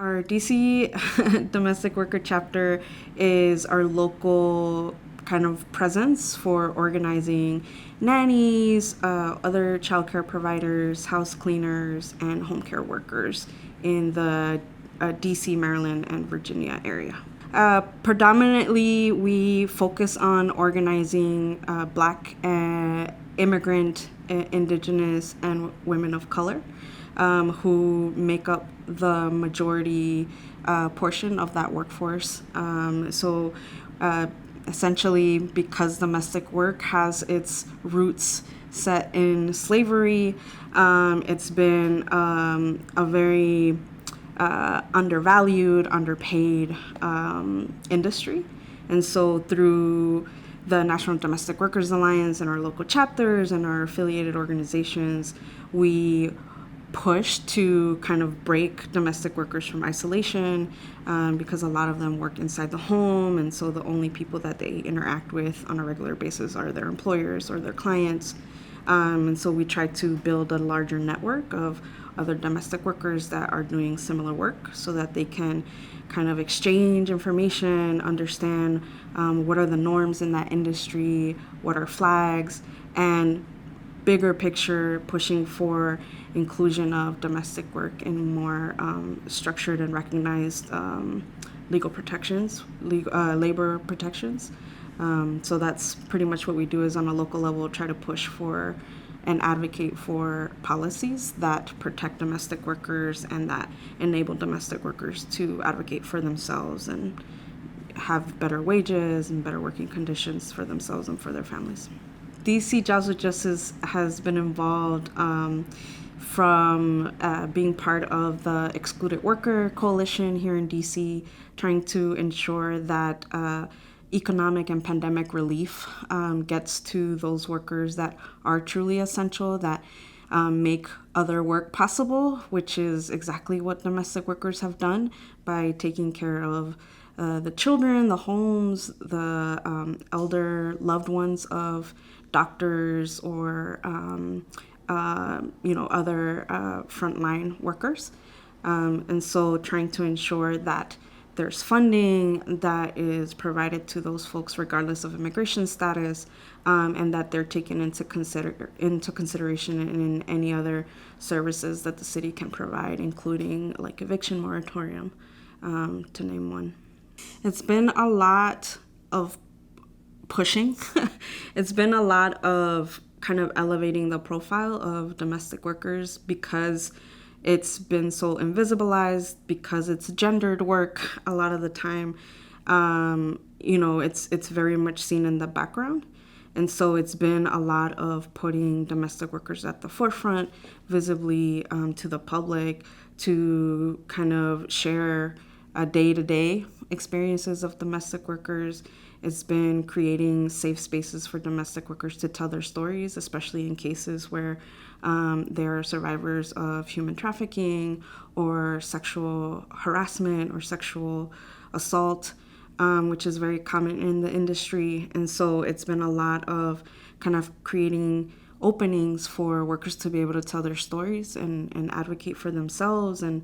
Our DC domestic worker chapter is our local kind of presence for organizing nannies, other childcare providers, house cleaners, and home care workers in the DC, Maryland, and Virginia area. Predominantly, we focus on organizing Black immigrant, Indigenous, and women of color who make up the majority portion of that workforce. Essentially, because domestic work has its roots set in slavery, it's been a very undervalued, underpaid industry. And so through the National Domestic Workers Alliance and our local chapters and our affiliated organizations, we push to kind of break domestic workers from isolation because a lot of them work inside the home, and so the only people that they interact with on a regular basis are their employers or their clients. And so we try to build a larger network of other domestic workers that are doing similar work so that they can kind of exchange information, understand what are the norms in that industry, what are flags, and bigger picture pushing for inclusion of domestic work in more structured and recognized legal protections, labor protections. So that's pretty much what we do is on a local level try to push for and advocate for policies that protect domestic workers and that enable domestic workers to advocate for themselves and have better wages and better working conditions for themselves and for their families. DC Jobs with Justice has been involved from being part of the Excluded Worker Coalition here in DC, trying to ensure that economic and pandemic relief gets to those workers that are truly essential, that make other work possible, which is exactly what domestic workers have done by taking care of the children, the homes, the elder loved ones of doctors or other frontline workers. And so trying to ensure that there's funding that is provided to those folks regardless of immigration status, and that they're taken into consideration in any other services that the city can provide, including like eviction moratorium, to name one. It's been a lot of pushing. It's been a lot of kind of elevating the profile of domestic workers because it's been so invisibilized, because it's gendered work a lot of the time. It's very much seen in the background. And so it's been a lot of putting domestic workers at the forefront, visibly to the public, to kind of share day-to-day experiences of domestic workers. It's been creating safe spaces for domestic workers to tell their stories, especially in cases where they're survivors of human trafficking or sexual harassment or sexual assault, which is very common in the industry. And so it's been a lot of kind of creating openings for workers to be able to tell their stories and advocate for themselves, and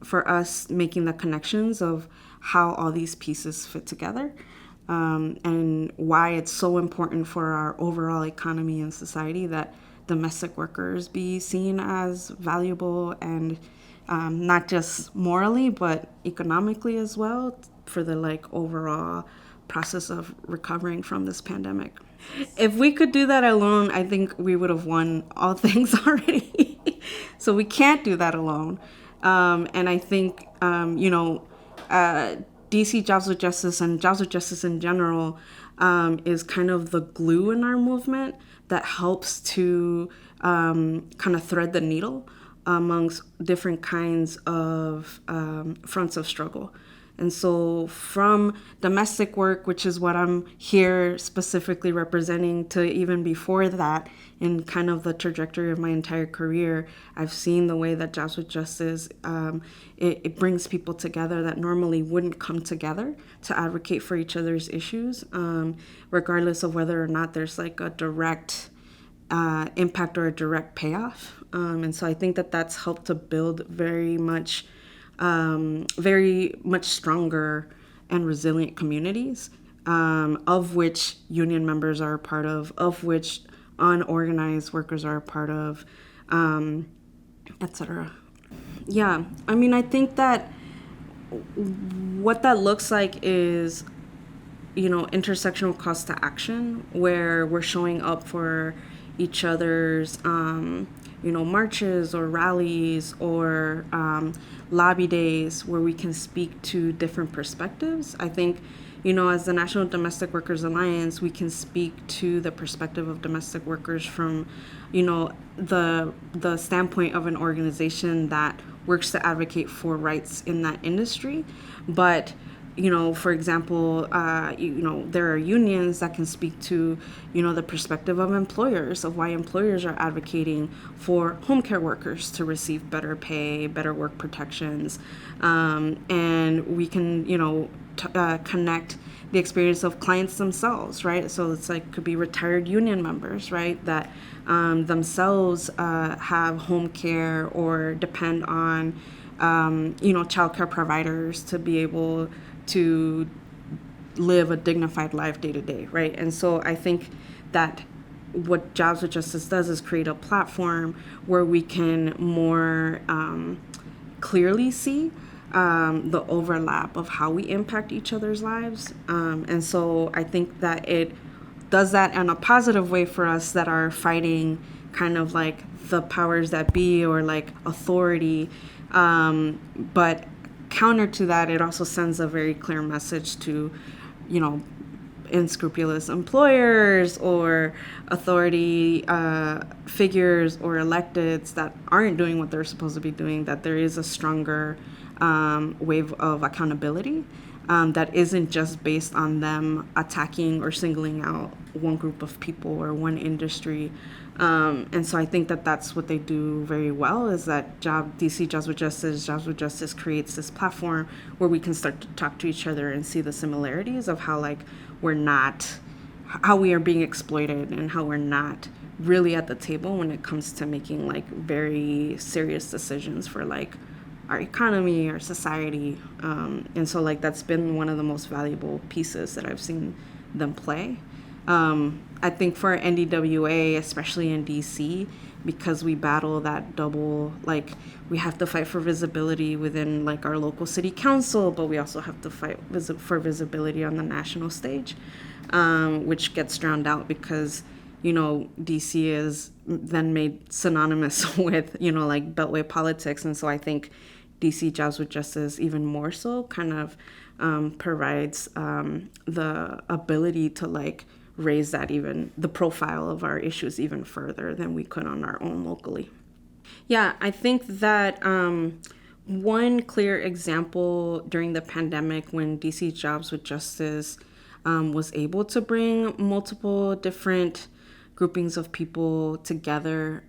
for us making the connections of how all these pieces fit together, and why it's so important for our overall economy and society that domestic workers be seen as valuable and not just morally but economically as well for the overall process of recovering from this pandemic. If we could do that alone, I think we would have won all things already. So we can't do that alone. And I think, DC Jobs with Justice and Jobs with Justice in general is kind of the glue in our movement that helps to kind of thread the needle amongst different kinds of fronts of struggle. And so from domestic work, which is what I'm here specifically representing, to even before that, in kind of the trajectory of my entire career, I've seen the way that Jobs with Justice, it brings people together that normally wouldn't come together to advocate for each other's issues, regardless of whether or not there's a direct impact or a direct payoff. And so I think that that's helped to build very much very much stronger and resilient communities, of which union members are a part of which unorganized workers are a part of, etc. Yeah, I mean, I think that what that looks like is, intersectional calls to action where we're showing up for each other's, marches or rallies or lobby days where we can speak to different perspectives. I think, as the National Domestic Workers Alliance, we can speak to the perspective of domestic workers from, the standpoint of an organization that works to advocate for rights in that industry. But for example, there are unions that can speak to, the perspective of employers, of why employers are advocating for home care workers to receive better pay, better work protections. And we can, connect the experience of clients themselves, right? So it's like, could be retired union members, right? That themselves have home care or depend on, childcare providers to be able to live a dignified life day to day, right? And so I think that what Jobs with Justice does is create a platform where we can more clearly see the overlap of how we impact each other's lives. And so I think that it does that in a positive way for us that are fighting kind of like the powers that be or like authority. But counter to that, it also sends a very clear message to, unscrupulous employers or authority figures or electeds that aren't doing what they're supposed to be doing, that there is a stronger wave of accountability that isn't just based on them attacking or singling out one group of people or one industry. And so I think that that's what they do very well, is that DC Jobs with Justice creates this platform where we can start to talk to each other and see the similarities of how how we are being exploited and how we're not really at the table when it comes to making like very serious decisions for like our economy, our society. And so like that's been one of the most valuable pieces that I've seen them play. I think for NDWA, especially in DC, because we battle that double, like we have to fight for visibility within like our local city council, but we also have to fight for visibility on the national stage, which gets drowned out because, DC is then made synonymous with, like Beltway politics. And so I think DC Jobs with Justice even more so kind of provides the ability to like raise that even the profile of our issues even further than we could on our own locally. Yeah, I think that one clear example during the pandemic when DC Jobs with Justice was able to bring multiple different groupings of people together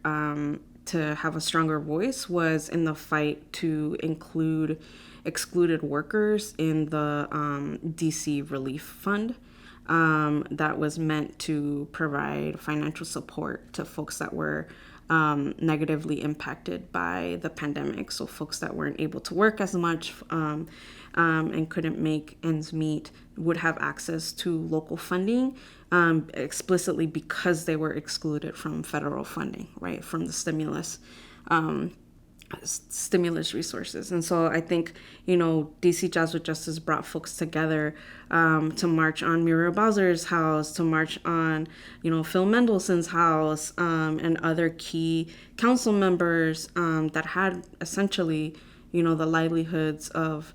to have a stronger voice was in the fight to include excluded workers in the DC Relief Fund. That was meant to provide financial support to folks that were negatively impacted by the pandemic. So folks that weren't able to work as much and couldn't make ends meet would have access to local funding explicitly because they were excluded from federal funding, right, from the stimulus resources. And so I think, DC Jobs with Justice brought folks together to march on Muriel Bowser's house, to march on, Phil Mendelssohn's house, and other key council members that had essentially, the livelihoods of,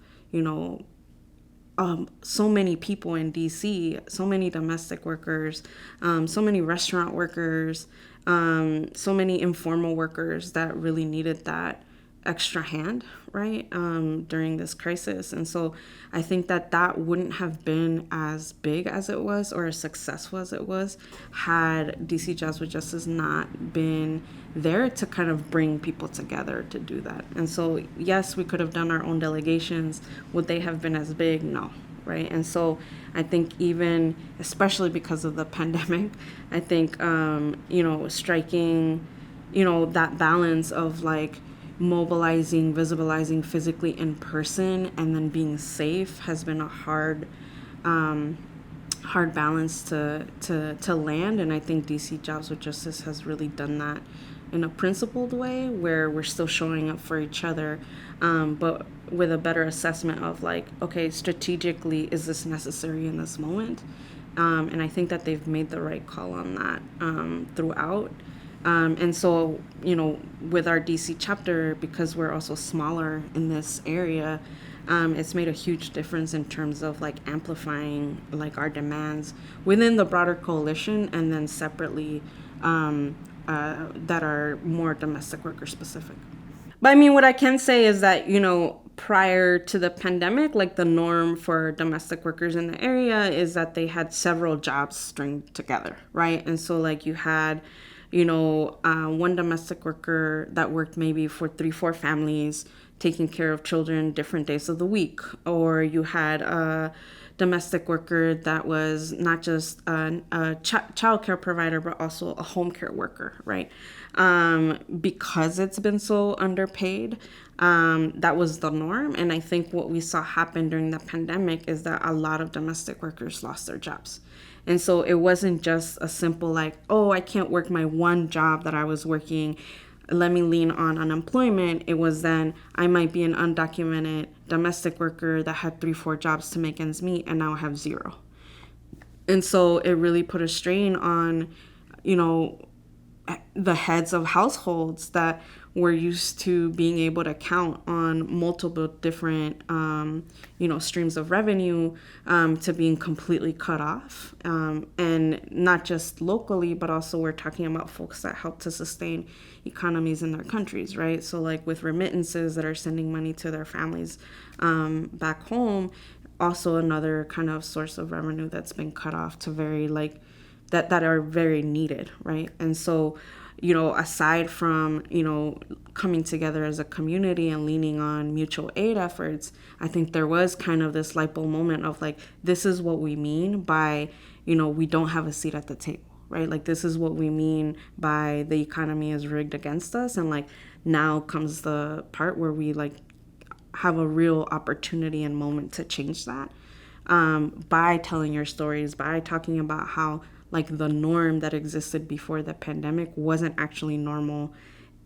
so many people in DC, so many domestic workers, so many restaurant workers, so many informal workers that really needed that extra hand, right, during this crisis. And so I think that that wouldn't have been as big as it was or as successful as it was had DC Jobs with Justice not been there to kind of bring people together to do that. And so, yes, we could have done our own delegations. Would they have been as big? No. Right. And so I think even, especially because of the pandemic, I think, striking, that balance of like, mobilizing, visibilizing physically in person, and then being safe has been a hard balance to land. And I think DC Jobs with Justice has really done that in a principled way where we're still showing up for each other, but with a better assessment of like, okay, strategically, is this necessary in this moment? And I think that they've made the right call on that throughout. And so, with our DC chapter, because we're also smaller in this area, it's made a huge difference in terms of like amplifying like our demands within the broader coalition, and then separately that are more domestic worker specific. But I mean, what I can say is that, prior to the pandemic, like the norm for domestic workers in the area is that they had several jobs stringed together, right? And so, like, you had, one domestic worker that worked maybe for 3, 4 families, taking care of children different days of the week. Or you had a domestic worker that was not just a child care provider, but also a home care worker, right? Because it's been so underpaid, that was the norm. And I think what we saw happen during the pandemic is that a lot of domestic workers lost their jobs. And so it wasn't just a simple like, oh, I can't work my one job that I was working, let me lean on unemployment. It was then I might be an undocumented domestic worker that had 3, 4 jobs to make ends meet, and now I have 0. And so it really put a strain on, the heads of households that were used to being able to count on multiple different, streams of revenue, to being completely cut off. And not just locally, but also we're talking about folks that help to sustain economies in their countries, right? So like with remittances that are sending money to their families back home, also another kind of source of revenue that's been cut off to very like, that are very needed, right? And so, aside from, coming together as a community and leaning on mutual aid efforts, I think there was kind of this light bulb moment of like, this is what we mean by, we don't have a seat at the table, right? Like, this is what we mean by the economy is rigged against us. And like, now comes the part where we like have a real opportunity and moment to change that, by telling your stories, by talking about how like the norm that existed before the pandemic wasn't actually normal,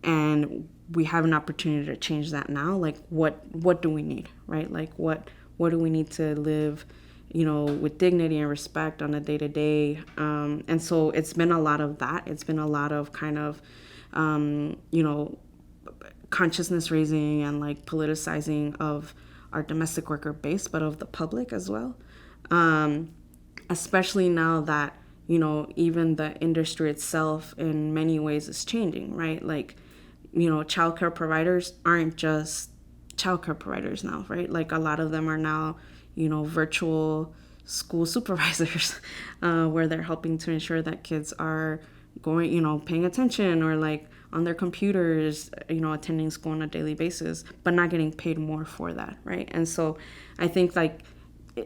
and we have an opportunity to change that now. Like, what do we need, right? Like, what do we need to live, with dignity and respect on a day-to-day. And so it's been a lot of that. It's been a lot of kind of consciousness raising and like politicizing of our domestic worker base, but of the public as well, especially now that even the industry itself in many ways is changing, right? Like, childcare providers aren't just childcare providers now, right? Like, a lot of them are now, virtual school supervisors, where they're helping to ensure that kids are going, paying attention, or like on their computers, attending school on a daily basis, but not getting paid more for that, right? And so I think like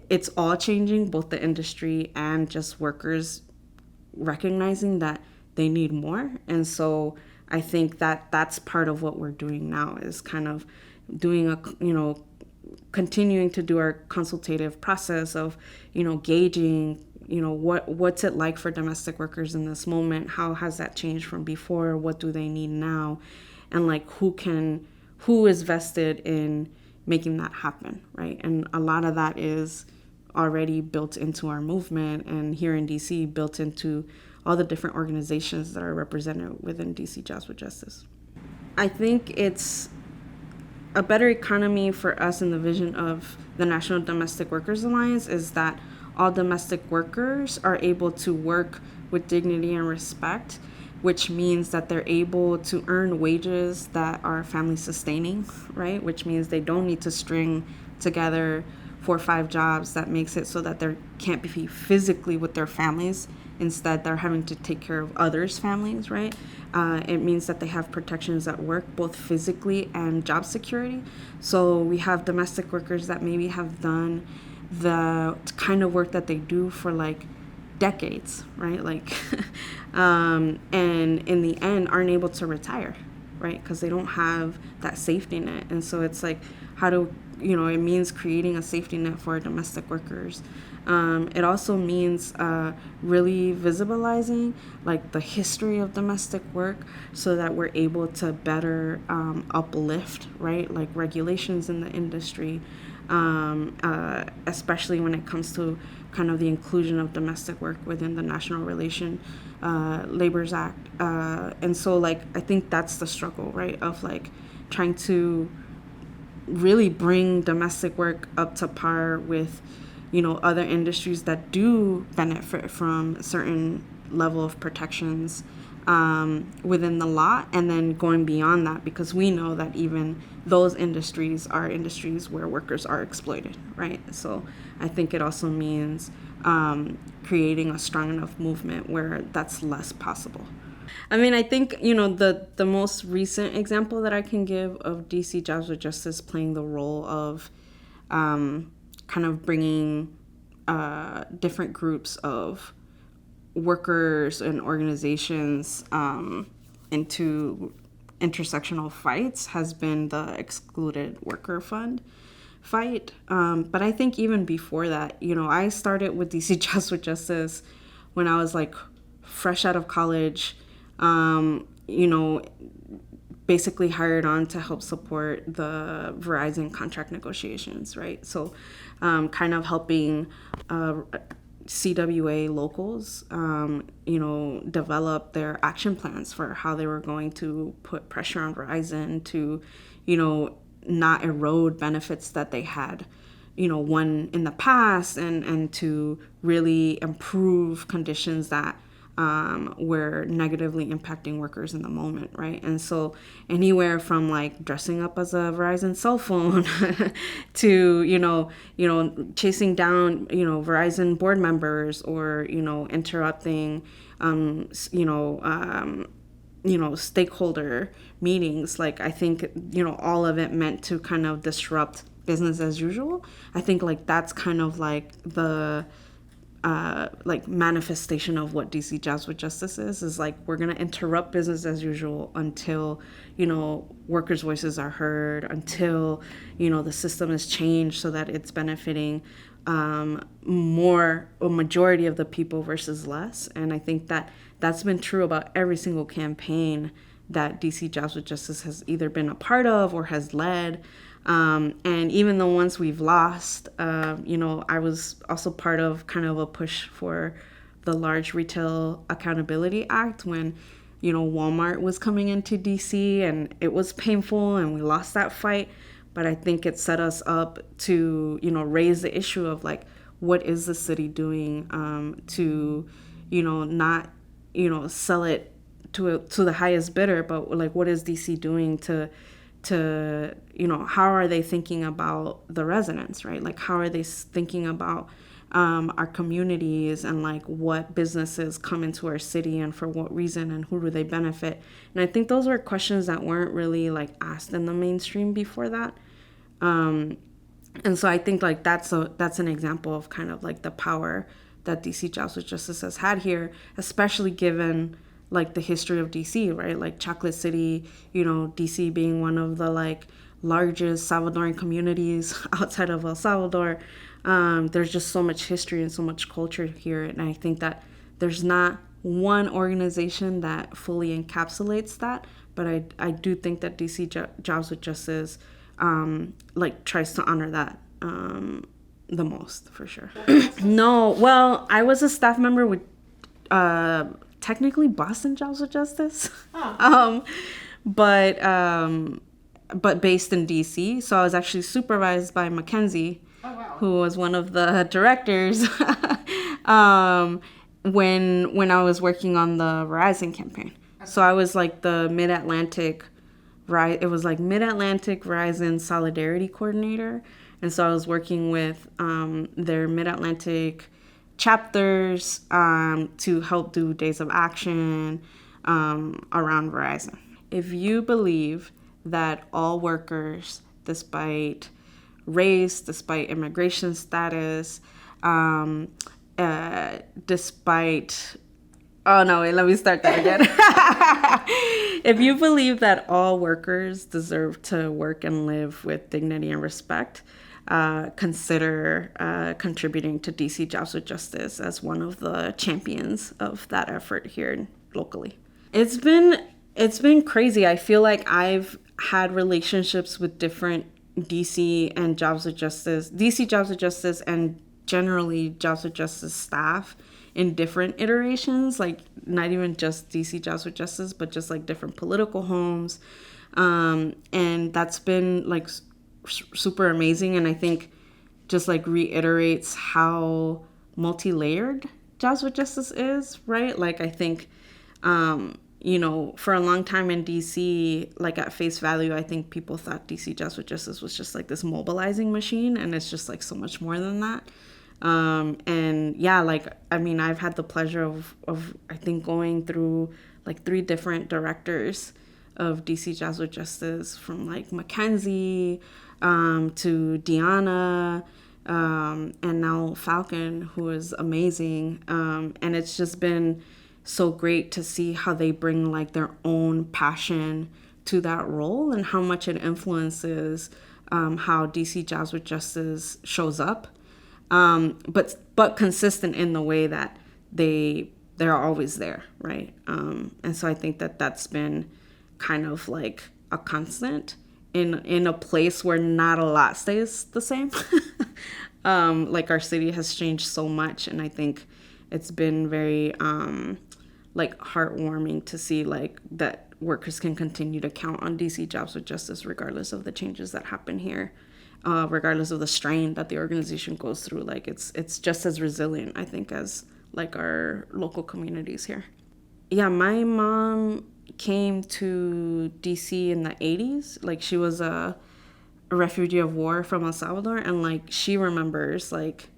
it's all changing, both the industry and just workers recognizing that they need more. And so I think that that's part of what we're doing now, is kind of doing continuing to do our consultative process of, gauging, what's it like for domestic workers in this moment? How has that changed from before? What do they need now? And like, who is vested in making that happen, right? And a lot of that is already built into our movement, and here in DC built into all the different organizations that are represented within DC Jobs with Justice. I think it's a better economy for us in the vision of the National Domestic Workers Alliance is that all domestic workers are able to work with dignity and respect, which means that they're able to earn wages that are family sustaining, right? Which means they don't need to string together 4 or 5 jobs that makes it so that they can't be physically with their families. Instead, they're having to take care of others' families, right? It means that they have protections at work, both physically and job security. So we have domestic workers that maybe have done the kind of work that they do for like decades, right? Like, and in the end aren't able to retire, right? Because they don't have that safety net. And so it's like, how do, it means creating a safety net for domestic workers. It also means really visibilizing like the history of domestic work so that we're able to better uplift, right? Like regulations in the industry, especially when it comes to kind of the inclusion of domestic work within the National Labors Act. And so like, I think that's the struggle, right? Of like trying to really bring domestic work up to par with, other industries that do benefit from certain level of protections within the law, and then going beyond that, because we know that even those industries are industries where workers are exploited, right? So I think it also means creating a strong enough movement where that's less possible. I mean, I think, the most recent example that I can give of DC Jobs with Justice playing the role of kind of bringing different groups of workers and organizations into intersectional fights has been the Excluded Worker Fund fight. But I think even before that, I started with DC Jobs with Justice when I was like fresh out of college, basically hired on to help support the Verizon contract negotiations, right? So kind of helping CWA locals, develop their action plans for how they were going to put pressure on Verizon to, not erode benefits that they had, won in the past, and to really improve conditions that were negatively impacting workers in the moment, right? And so anywhere from like dressing up as a Verizon cell phone to, chasing down, Verizon board members, or, interrupting, stakeholder meetings. Like, I think, all of it meant to kind of disrupt business as usual. I think like that's kind of like the like manifestation of what DC Jobs with Justice is like, we're going to interrupt business as usual until, workers' voices are heard, until, the system is changed so that it's benefiting more, a majority of the people versus less. And I think that that's been true about every single campaign that DC Jobs with Justice has either been a part of or has led. And even the ones we've lost, I was also part of kind of a push for the Large Retail Accountability Act when, Walmart was coming into DC, and it was painful and we lost that fight. But I think it set us up to, raise the issue of like, what is the city doing to, not, sell it to the highest bidder, but like, what is DC doing to how are they thinking about the residents, right? Like, how are they thinking about our communities, and like what businesses come into our city and for what reason, and who do they benefit? And I think those were questions that weren't really like asked in the mainstream before that. And so I think like that's an example of kind of like the power that DC Jobs with Justice has had here, especially given like the history of DC, right? Like Chocolate City, DC being one of the like largest Salvadoran communities outside of El Salvador. There's just so much history and so much culture here. And I think that there's not one organization that fully encapsulates that, but I do think that DC Jobs with Justice like tries to honor that the most, for sure. No, well, I was a staff member with technically Boston Jobs with Justice, but based in DC. So I was actually supervised by Mackenzie, who was one of the directors when I was working on the Verizon campaign. So I was like the Mid-Atlantic, right? It was like Mid-Atlantic Verizon Solidarity Coordinator. And so I was working with their Mid-Atlantic chapters to help do days of action around Verizon. If you believe that all workers, despite race, despite immigration status, despite... Oh, no, wait, let me start that again. If you believe that all workers deserve to work and live with dignity and respect, consider contributing to DC Jobs with Justice as one of the champions of that effort here locally. It's been it's been crazy. I feel like I've had relationships with different DC Jobs with Justice, and generally Jobs with Justice staff in different iterations, like not even just DC Jobs with Justice, but just like different political homes. And that's been like super amazing. And I think just like reiterates how multi-layered Jobs with Justice is, right? Like I think, for a long time in DC, like at face value, I think people thought DC Jobs with Justice was just like this mobilizing machine, and it's just like so much more than that. And yeah, like, I mean, I've had the pleasure of I think going through like 3 different directors of DC Jobs with Justice, from like Mackenzie, to Deanna, and now Falcon, who is amazing. And it's just been so great to see how they bring like their own passion to that role, and how much it influences how DC Jobs with Justice shows up, but consistent in the way that they're always there, right? And so I think that that's been kind of like a constant in a place where not a lot stays the same. Like our city has changed so much, and I think it's been very like heartwarming to see like that workers can continue to count on DC Jobs with Justice regardless of the changes that happen here, regardless of the strain that the organization goes through. Like it's just as resilient, I think, as like our local communities here. Yeah, my mom came to DC in the 80s. Like she was a refugee of war from El Salvador, and like she remembers like,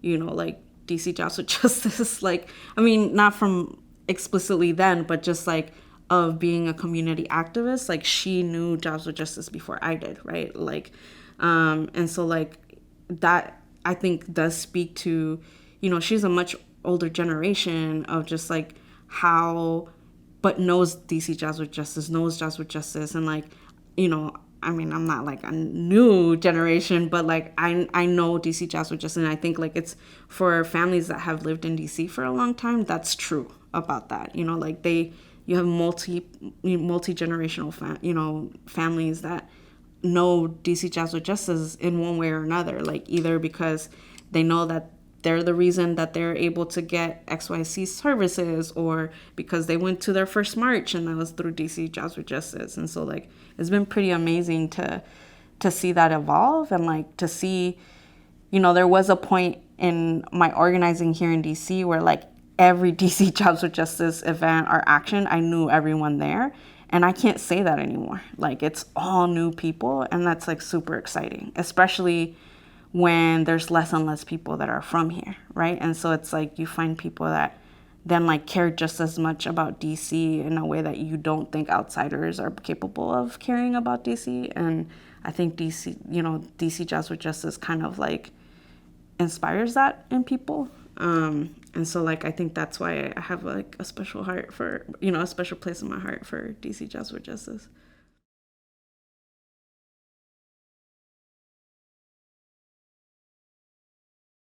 like DC Jobs with Justice. Like, I mean, not from explicitly then, but just like of being a community activist. Like she knew Jobs with Justice before I did, right? Like, and so like that I think does speak to, she's a much older generation of just like how, but knows DC Jobs with Justice, knows Jobs with Justice, and like, I mean, I'm not like a new generation, but like I know DC Jobs with Justice, and I think like it's for families that have lived in DC for a long time. That's true about that. Like you have multi-generational families that know DC Jobs with Justice in one way or another. Like either because they know that they're the reason that they're able to get XYZ services, or because they went to their first march and that was through DC Jobs with Justice. And so like it's been pretty amazing to see that evolve, and like to see, there was a point in my organizing here in DC where like every DC Jobs with Justice event or action, I knew everyone there. And I can't say that anymore. Like it's all new people, and that's like super exciting, especially when there's less and less people that are from here, right? And so it's like you find people that then like care just as much about DC in a way that you don't think outsiders are capable of caring about DC. And I think DC Jobs with Justice kind of like inspires that in people. And so like I think that's why I have like a special heart for, a special place in my heart for DC Jobs with Justice.